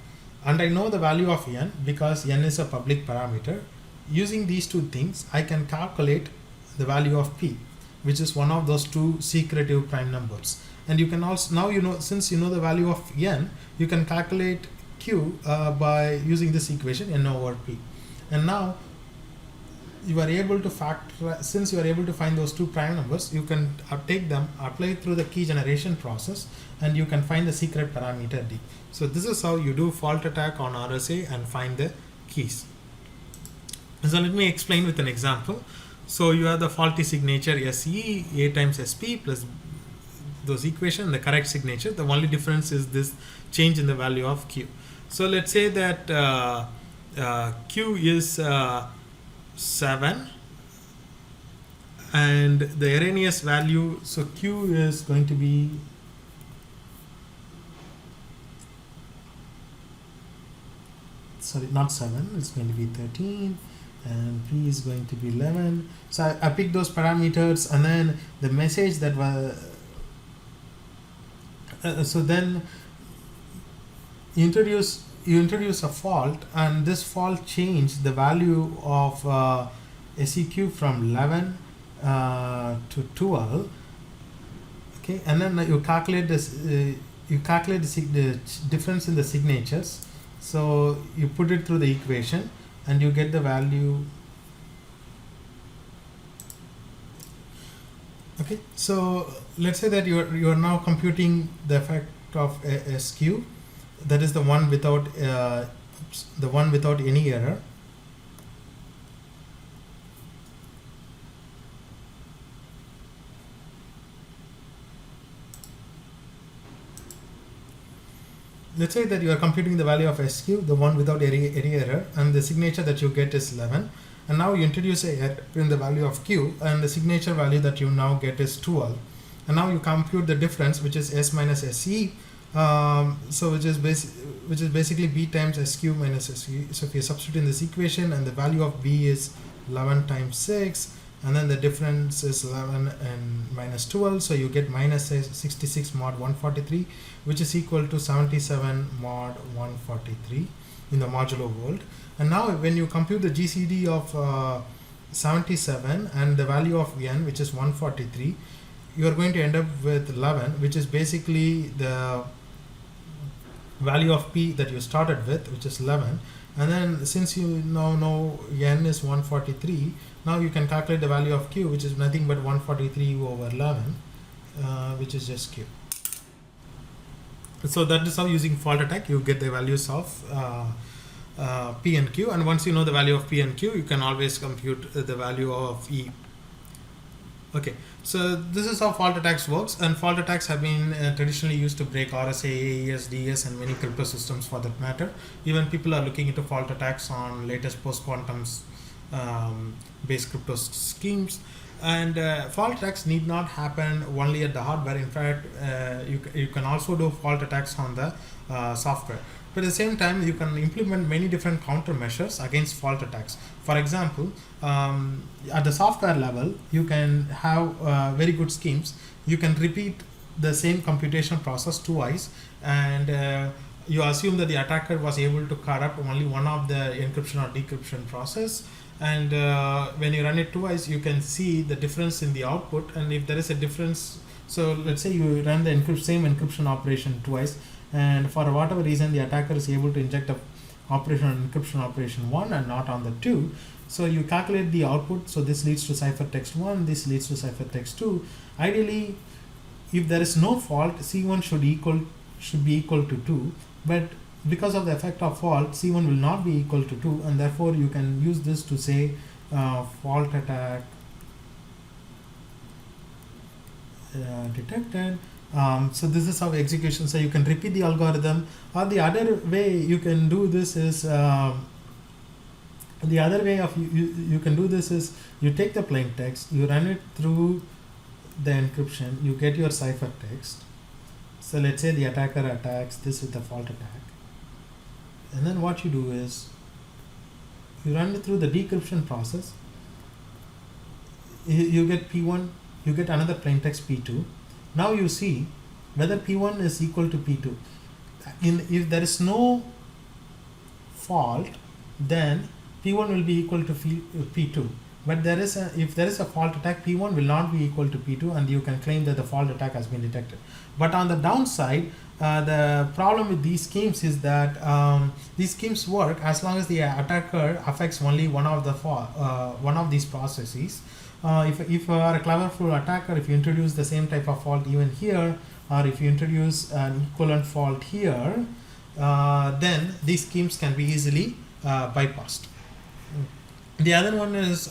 and I know the value of n because n is a public parameter. Using these two things, I can calculate the value of P, which is one of those two secretive prime numbers. And you can also, now you know, since you know the value of n, you can calculate Q by using this equation n over P. And now you are able to factor, since you are able to find those two prime numbers, you can take them, apply through the key generation process, and you can find the secret parameter D. So this is how you do fault attack on RSA and find the keys. So let me explain with an example. So you have the faulty signature SE, A times SP plus those equation, the correct signature. The only difference is this change in the value of Q. So let's say that Q is 7 and the erroneous value, so Q is going to be not 7, it's going to be 13, and P is going to be 11. So I picked those parameters, and then the message that was so then you introduce a fault, and this fault changed the value of SEQ from 11 to 12. Okay, and then you calculate this. You calculate the difference in the signatures. So you put it through the equation, and you get the value. Okay, so let's say that you are now computing the effect of SQ. That is the one without any error. Let's say that you are computing the value of SQ, the one without any error, and the signature that you get is 11. And now you introduce a error in the value of Q, and the signature value that you now get is 12. And now you compute the difference, which is S minus SE. So which is basically B times SQ minus SE. So if you substitute in this equation, and the value of B is 11 times 6, and then the difference is 11 and minus 12, so you get minus 66 mod 143, which is equal to 77 mod 143 in the modulo world. And now when you compute the GCD of 77 and the value of n, which is 143, you are going to end up with 11, which is basically the value of P that you started with, which is 11. And then since you now know n is 143, now you can calculate the value of Q, which is nothing but 143 over 11, which is just Q. So that is how, using fault attack, you get the values of P and Q. And once you know the value of P and Q, you can always compute the value of E. Okay, so this is how fault attacks works, and fault attacks have been traditionally used to break RSA, AES, DS, and many crypto systems for that matter. Even people are looking into fault attacks on latest post-quantum based crypto schemes. And fault attacks need not happen only at the hardware. In fact, you can also do fault attacks on the software. But at the same time, you can implement many different countermeasures against fault attacks. For example, at the software level, you can have very good schemes. You can repeat the same computation process twice, and you assume that the attacker was able to corrupt only one of the encryption or decryption process. And when you run it twice, you can see the difference in the output. And if there is a difference, so let's say you run the same encryption operation twice, and for whatever reason the attacker is able to inject a operation on encryption operation 1 and not on the 2. So you calculate the output. So this leads to ciphertext 1, this leads to ciphertext 2. Ideally, if there is no fault, C1 should be equal to 2, but because of the effect of fault, C1 will not be equal to 2, and therefore you can use this to say fault attack detected. So this is how execution. So you can repeat the algorithm, or the other way you can do this is you can do this is you take the plain text, you run it through the encryption, you get your ciphertext. So let's say the attacker attacks this with a fault attack, and then what you do is you run it through the decryption process. You get P1, you get another plain text P2. Now you see whether P1 is equal to P2. If there is no fault, then P1 will be equal to P2. But if there is a fault attack, P1 will not be equal to P2, and you can claim that the fault attack has been detected. But on the downside, the problem with these schemes is that these schemes work as long as the attacker affects only one of these processes. If you are a cleverful attacker, if you introduce the same type of fault even here, or if you introduce an equivalent fault here, then these schemes can be easily bypassed. The other one is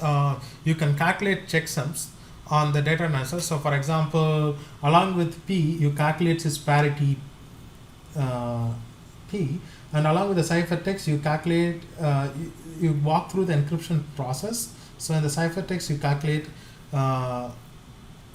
you can calculate checksums on the data analyzer. So for example, along with P, you calculate its parity P, and along with the ciphertext, you calculate, you walk through the encryption process. So in the ciphertext, you calculate,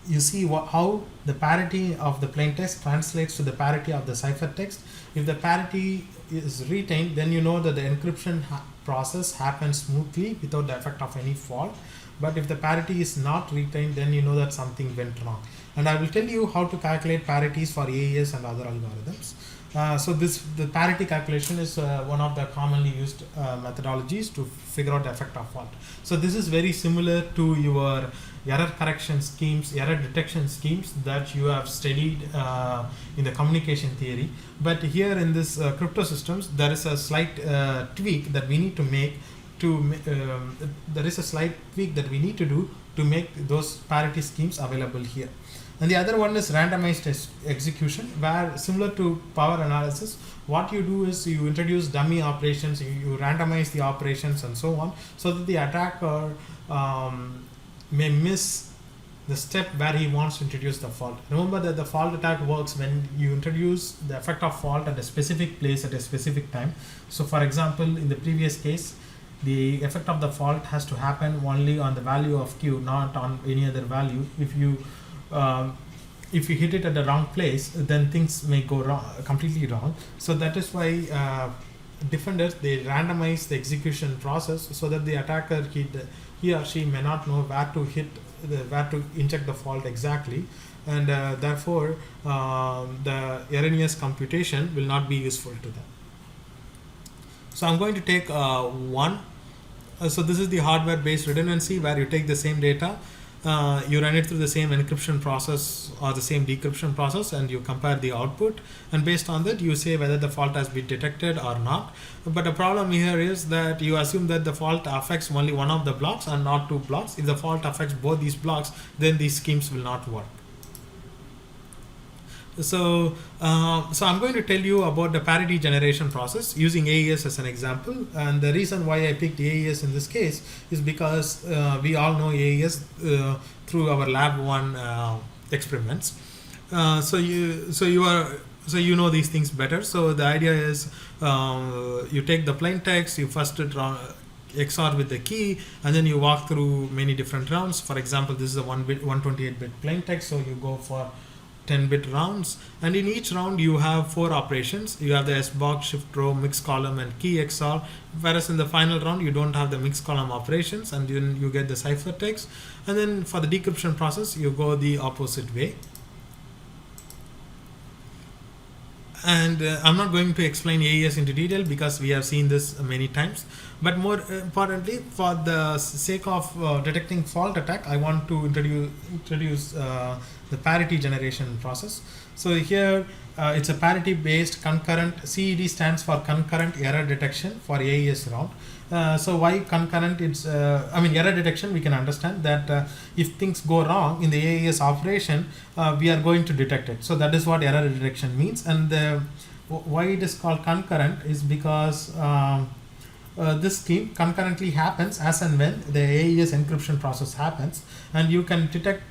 you see how the parity of the plaintext translates to the parity of the ciphertext. If the parity is retained, then you know that the encryption process happens smoothly without the effect of any fault. But if the parity is not retained, then you know that something went wrong. And I will tell you how to calculate parities for AES and other algorithms. So the parity calculation is one of the commonly used methodologies to figure out the effect of fault. So this is very similar to your error correction schemes, error detection schemes that you have studied in the communication theory. But here in this crypto systems, there is a slight tweak that we need to make there is a slight tweak that we need to do to make those parity schemes available here. And the other one is randomized execution, where similar to power analysis, what you do is you introduce dummy operations, you randomize the operations and so on, so that the attacker may miss the step where he wants to introduce the fault. Remember that the fault attack works when you introduce the effect of fault at a specific place at a specific time. So for example, in the previous case, the effect of the fault has to happen only on the value of Q, not on any other value. If you hit it at the wrong place, then things may go wrong, completely wrong. So that is why defenders, they randomize the execution process so that the attacker, he or she may not know where to inject the fault exactly, and therefore the erroneous computation will not be useful to them. So I'm going to take one. So this is the hardware based redundancy, where you take the same data, you run it through the same encryption process or the same decryption process, and you compare the output, and based on that you say whether the fault has been detected or not. But the problem here is that you assume that the fault affects only one of the blocks and not two blocks. If the fault affects both these blocks, then these schemes will not work. So I'm going to tell you about the parity generation process using AES as an example. And the reason why I picked AES in this case is because we all know AES through our lab 1 experiments. So you know these things better. So the idea is you take the plain text, you first XOR with the key, and then you walk through many different rounds. For example, this is a 128-bit plain text, so you go for 10-bit rounds, and in each round you have 4 operations. You have the SBOX, shift row, mix column, and key XOR, whereas in the final round you don't have the mix column operations, and then you get the ciphertext. And then for the decryption process you go the opposite way. And I'm not going to explain AES into detail because we have seen this many times, but more importantly, for the sake of detecting fault attack, I want to introduce the parity generation process. So here it's a parity based concurrent. CED stands for concurrent error detection for AES round. So why concurrent? It's error detection, we can understand that if things go wrong in the AES operation, we are going to detect it. So that is what error detection means. And why it is called concurrent is because this scheme concurrently happens as and when the AES encryption process happens, and you can detect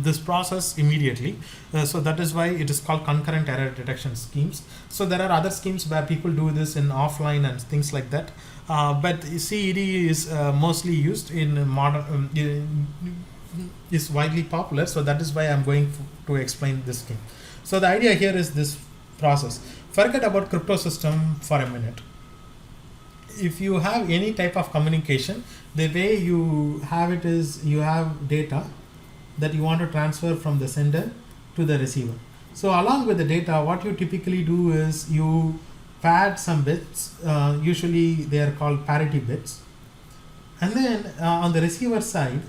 this process immediately. So that is why it is called concurrent error detection schemes. So there are other schemes where people do this in offline and things like that. But CED is mostly used in modern, is widely popular. So that is why I'm going to explain this scheme. So the idea here is this process. Forget about crypto system for a minute. If you have any type of communication, the way you have it is you have data that you want to transfer from the sender to the receiver. So along with the data, what you typically do is you pad some bits, usually they are called parity bits, and then on the receiver side,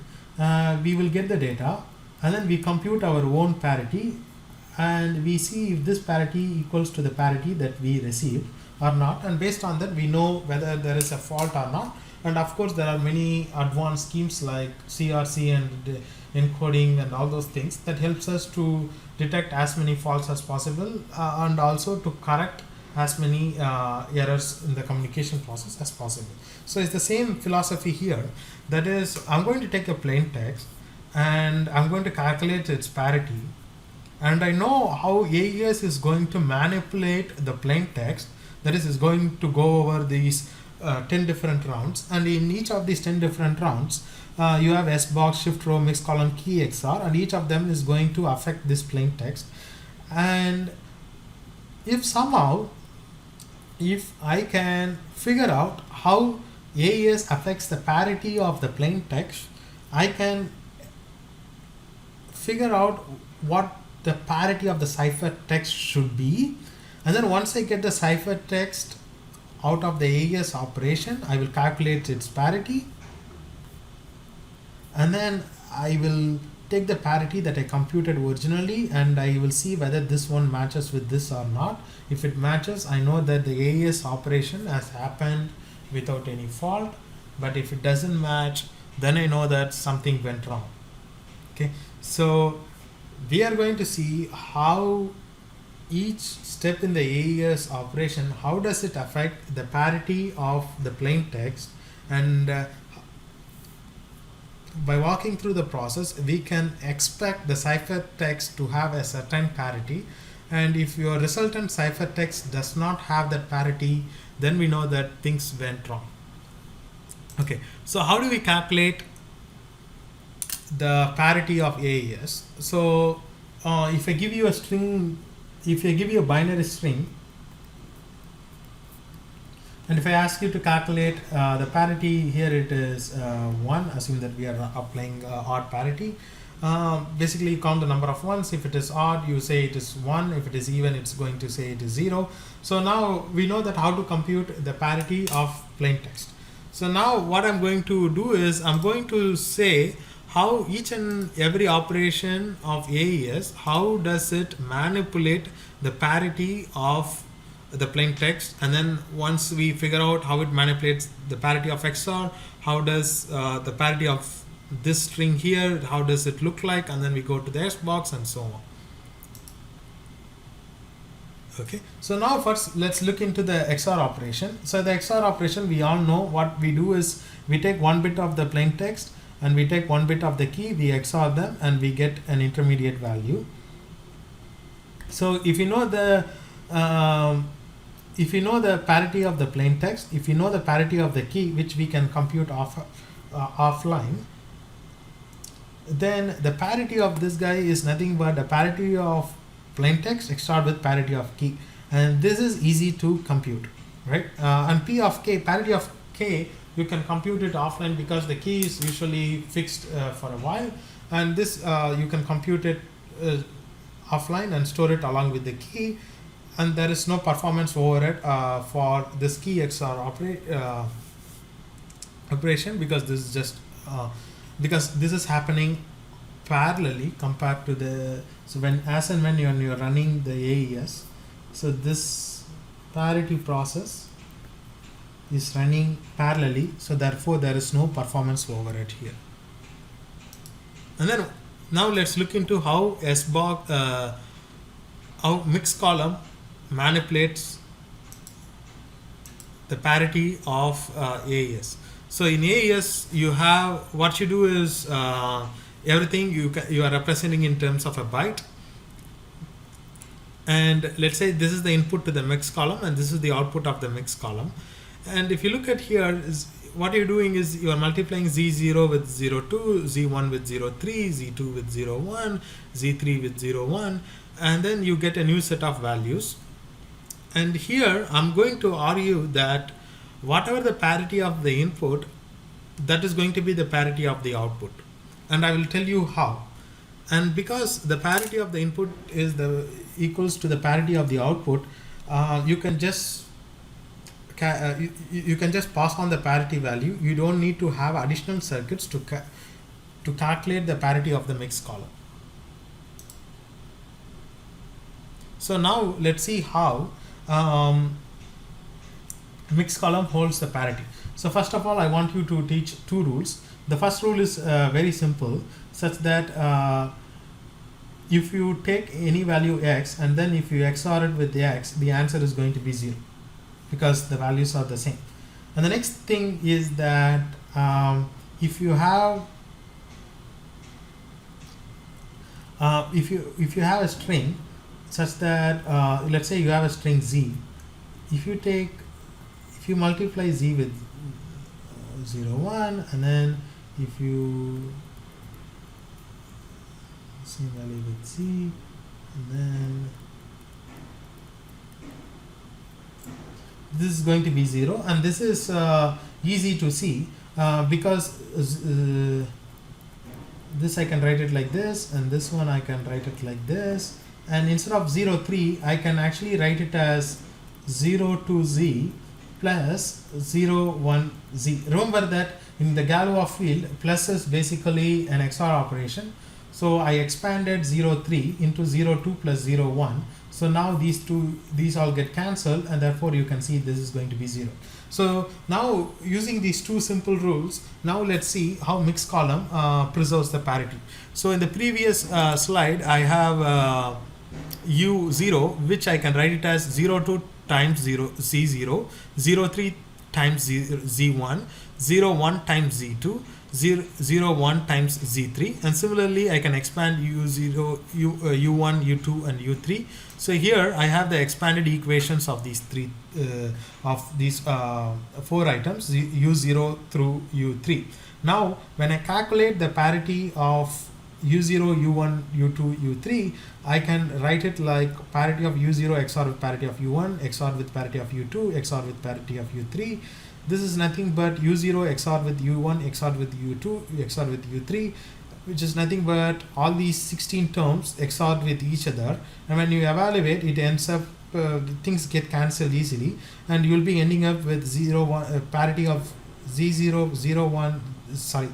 we will get the data, and then we compute our own parity, and we see if this parity equals to the parity that we received or not, and based on that we know whether there is a fault or not. And of course there are many advanced schemes like CRC and encoding and all those things that helps us to detect as many faults as possible, and also to correct as many errors in the communication process as possible. So it's the same philosophy here. That is, I'm going to take a plain text and I'm going to calculate its parity, and I know how AES is going to manipulate the plain text. That is going to go over these 10 different rounds, and in each of these 10 different rounds you have S box, shift row, mix column, key, XOR, and each of them is going to affect this plain text. And if somehow, if I can figure out how AES affects the parity of the plain text, I can figure out what the parity of the cipher text should be. And then once I get the cipher text out of the AES operation, I will calculate its parity, and then I will take the parity that I computed originally, and I will see whether this one matches with this or not. If it matches, I know that the AES operation has happened without any fault, but if it doesn't match, then I know that something went wrong. Okay, so we are going to see how each step in the AES operation, how does it affect the parity of the plain text, and by walking through the process we can expect the cipher text to have a certain parity, and if your resultant cipher text does not have that parity, then we know that things went wrong. Okay, so how do we calculate the parity of AES? So if I give you a string, if I give you a binary string, and if I ask you to calculate the parity, here it is 1, assume that we are applying odd parity. Basically you count the number of ones. If it is odd, you say it is 1. If it is even, it's going to say it is 0. So now we know that how to compute the parity of plain text. So now what I'm going to do is I'm going to say how each and every operation of AES, how does it manipulate the parity of the plain text, and then once we figure out how it manipulates the parity of XOR, how does the parity of this string here, how does it look like, and then we go to the S box and so on. Okay, so now first let's look into the XOR operation. So the XOR operation, we all know what we do is we take one bit of the plain text and we take one bit of the key, we XOR them, and we get an intermediate value. So if you know the parity of the plain text, if you know the parity of the key, which we can compute offline, then the parity of this guy is nothing but the parity of plain text XOR with parity of key, and this is easy to compute, right? And P of k, parity of k, you can compute it offline because the key is usually fixed for a while, and this you can compute it offline and store it along with the key, and there is no performance overhead for this key XOR operation, because this is just because this is happening parallelly compared to the, so when as and when you're running the AES, so this parity process is running parallelly, so therefore there is no performance overhead here. And then now let's look into how SBOX, how mix column manipulates the parity of AES. So in AES, you have what you do is everything you are representing in terms of a byte, and let's say this is the input to the mix column and this is the output of the mix column. And if you look at here, is what you're doing is you are multiplying Z0 with 02, Z1 with 03, Z2 with 01, Z3 with 01, and then you get a new set of values. And here I'm going to argue that whatever the parity of the input, that is going to be the parity of the output. And I will tell you how. And because the parity of the input is equals to the parity of the output, you can just you can just pass on the parity value. You don't need to have additional circuits to calculate the parity of the mix column. So now let's see how mix column holds the parity. So first of all, I want you to teach two rules. The first rule is very simple, such that if you take any value x and then if you XOR it with x, the answer is going to be 0 because the values are the same. And the next thing is that if you have if you have a string such that let's say you have a string z, if you multiply z with 0, 1, and then if you same value with z, and then this is going to be 0, and this is easy to see because this I can write it like this, and this one I can write it like this, and instead of 0, 3 I can actually write it as 0 to z plus 0, 1 z. Remember that in the Galois field, plus is basically an XOR operation. So I expanded 0, 3 into 0, 2 plus 0, 1. So now these all get cancelled, and therefore you can see this is going to be 0. So now using these two simple rules, now let's see how mixed column preserves the parity. So in the previous slide, I have U0, which I can write it as 02 times 0 Z0, 03 times Z1, 01 times Z2, 01 times Z3, and similarly I can expand U0, U1, U2 and U3. So here I have the expanded equations of these four items, U0 through U3. Now when I calculate the parity of U0, U1, U2, U3, I can write it like parity of U0 XOR with parity of U1, XOR with parity of U2, XOR with parity of U3. This is nothing but U0 XOR with U1, XOR with U2, XOR with U3, which is nothing but all these 16 terms XOR with each other. And when you evaluate, it ends up, things get cancelled easily, and you will be ending up with 0, 1, parity of Z0, 0, 1, sorry,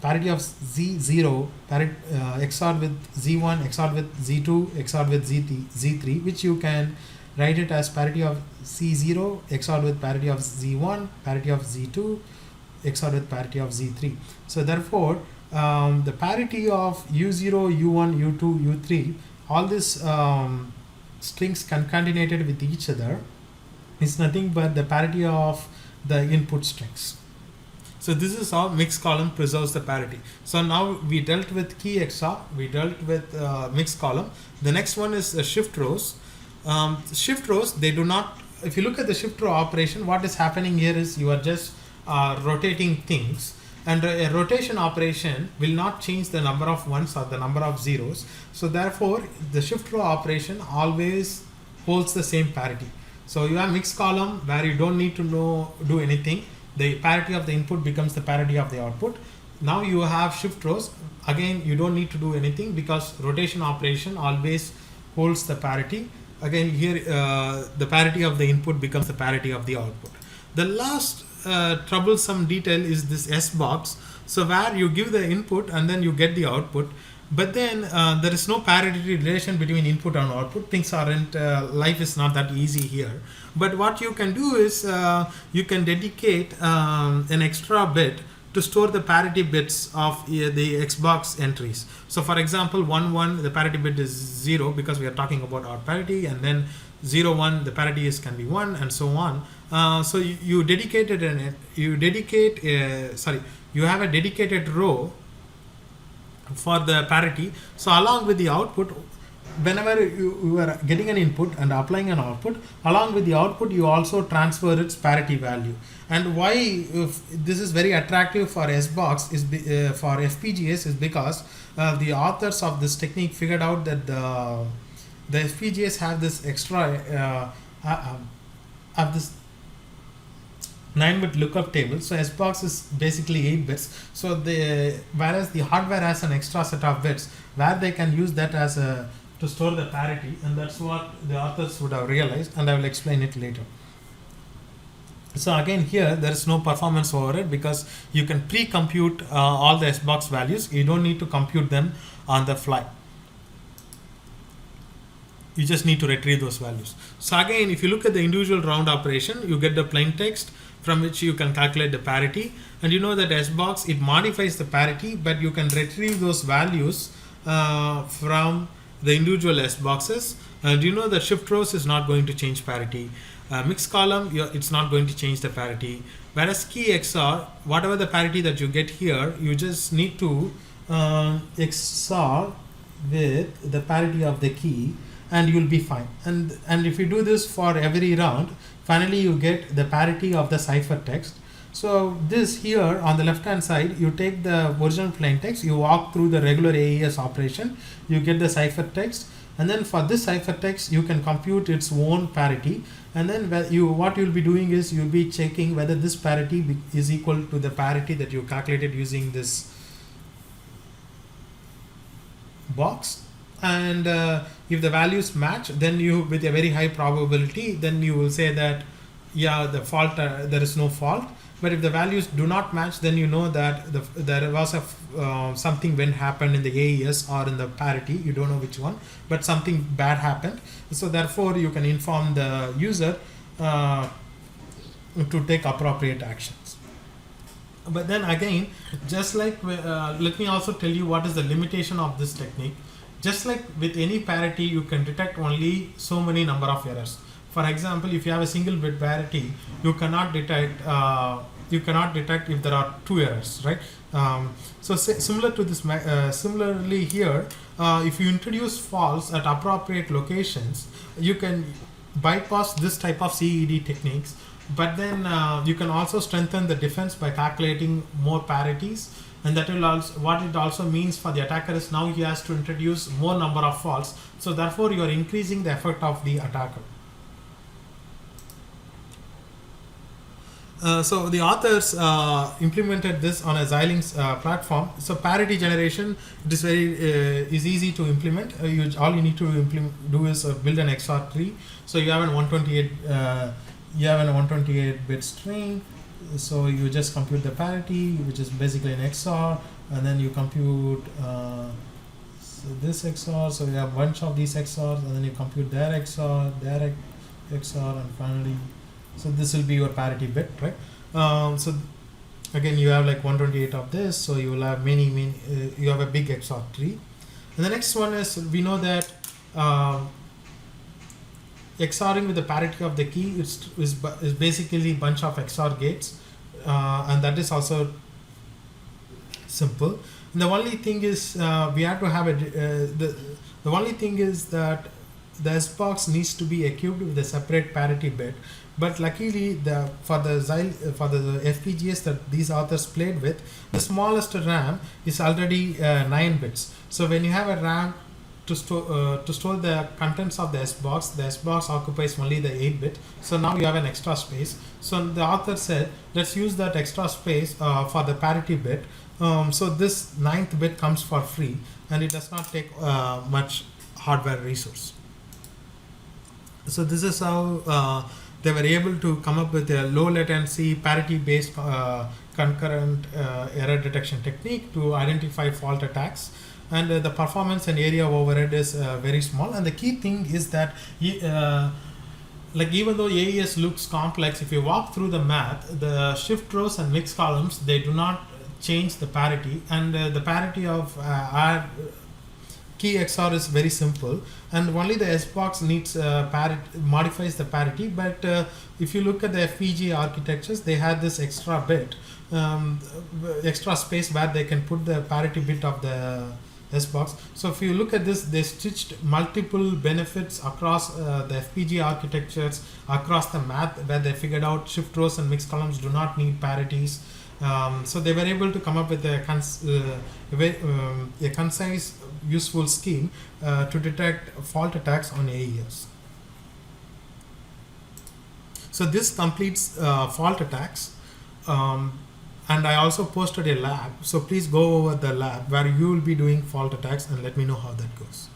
parity of Z0, XOR with Z1, XOR with Z2, XOR with Z3, which you can write it as parity of C0, XOR with parity of Z1, parity of Z2, XOR with parity of Z3. So therefore, the parity of U0, U1, U2, U3, all these strings concatenated with each other is nothing but the parity of the input strings. So this is how mixed column preserves the parity. So now we dealt with key XOR, we dealt with mixed column. The next one is shift rows. Shift rows, they do not, if you look at the shift row operation, what is happening here is you are just rotating things, and a rotation operation will not change the number of ones or the number of zeros. So therefore the shift row operation always holds the same parity. So you have mixed column where you don't need to do anything. The parity of the input becomes the parity of the output. Now you have shift rows, again you don't need to do anything because rotation operation always holds the parity. Again here the parity of the input becomes the parity of the output. The last troublesome detail is this S box. So where you give the input and then you get the output, but then there is no parity relation between input and output. Things aren't, life is not that easy here. But what you can do is you can dedicate an extra bit to store the parity bits of the Xbox entries. So for example, 1, 1, the parity bit is 0 because we are talking about our parity, and then 0 1, the parity is can be 1, and so on. So you dedicated an you dedicate sorry you have a dedicated row for the parity. So along with the output, whenever you are getting an input and applying an output, along with the output you also transfer its parity value. And why if this is very attractive for SBox is for FPGAs is because the authors of this technique figured out that the FPGAs have this extra have this 9-bit lookup table. So SBox is basically 8 bits. So whereas the hardware has an extra set of bits where they can use that as a to store the parity, and that's what the authors would have realized, and I will explain it later. So again here there is no performance overhead because you can pre-compute all the SBox values. You don't need to compute them on the fly. You just need to retrieve those values. So again, if you look at the individual round operation, you get the plain text from which you can calculate the parity, and you know that SBox, it modifies the parity, but you can retrieve those values from the individual SBoxes. And you know that shift rows is not going to change parity. Mixed column, it's not going to change the parity. Whereas key XOR, whatever the parity that you get here, you just need to XOR with the parity of the key, and you'll be fine. And if you do this for every round, finally you get the parity of the ciphertext. So this here on the left hand side, you take the original plain text, you walk through the regular AES operation, you get the ciphertext, and then for this ciphertext you can compute its own parity, and then what you'll be doing is you'll be checking whether this parity is equal to the parity that you calculated using this box. And if the values match, then you, with a very high probability, then you will say that yeah, the fault there is no fault. But if the values do not match, then you know that there was something when happened in the AES or in the parity. You don't know which one, but something bad happened. So therefore, you can inform the user to take appropriate actions. But then again, just like let me also tell you what is the limitation of this technique. Just like with any parity, you can detect only so many number of errors. For example, if you have a single bit parity, you cannot detect if there are 2 errors, right? So similar to this, similarly here, if you introduce faults at appropriate locations, you can bypass this type of CED techniques. But then you can also strengthen the defense by calculating more parities. And that will also, what it also means for the attacker is now he has to introduce more number of faults. So therefore you are increasing the effort of the attacker. So the authors implemented this on a Xilinx platform. So parity generation, it is very is easy to implement. All you need to do is build an XOR tree. So you have a 128 bit string. So you just compute the parity, which is basically an XOR, and then you compute so this XOR. So you have a bunch of these XORs, and then you compute their XOR, and finally, so this will be your parity bit, right? So again, you have like 128 of this, so you will have many you have a big XOR tree. And the next one is, we know that XORing with the parity of the key is basically bunch of XOR gates, and that is also simple. And the only thing is we have to have the only thing is that the SBox needs to be equipped with a separate parity bit. But luckily, for the FPGAs that these authors played with, the smallest RAM is already 9 bits. So when you have a RAM to store the contents of the SBox occupies only the 8-bit. So now you have an extra space. So the author said, let's use that extra space for the parity bit. So this 9th bit comes for free, and it does not take much hardware resource. So this is how they were able to come up with a low latency parity based concurrent error detection technique to identify fault attacks. And the performance and area of overhead is very small. And the key thing is that like even though AES looks complex, if you walk through the math, the shift rows and mixed columns, they do not change the parity. And the parity of key XOR is very simple, and only the S box needs modifies the parity. But if you look at the FPGA architectures, they had this extra bit, extra space where they can put the parity bit of the S box. So if you look at this, they stitched multiple benefits across the FPGA architectures, across the math, where they figured out shift rows and mixed columns do not need parities. So they were able to come up with a concise, useful scheme to detect fault attacks on AES. So this completes fault attacks. And I also posted a lab, so please go over the lab where you will be doing fault attacks and let me know how that goes.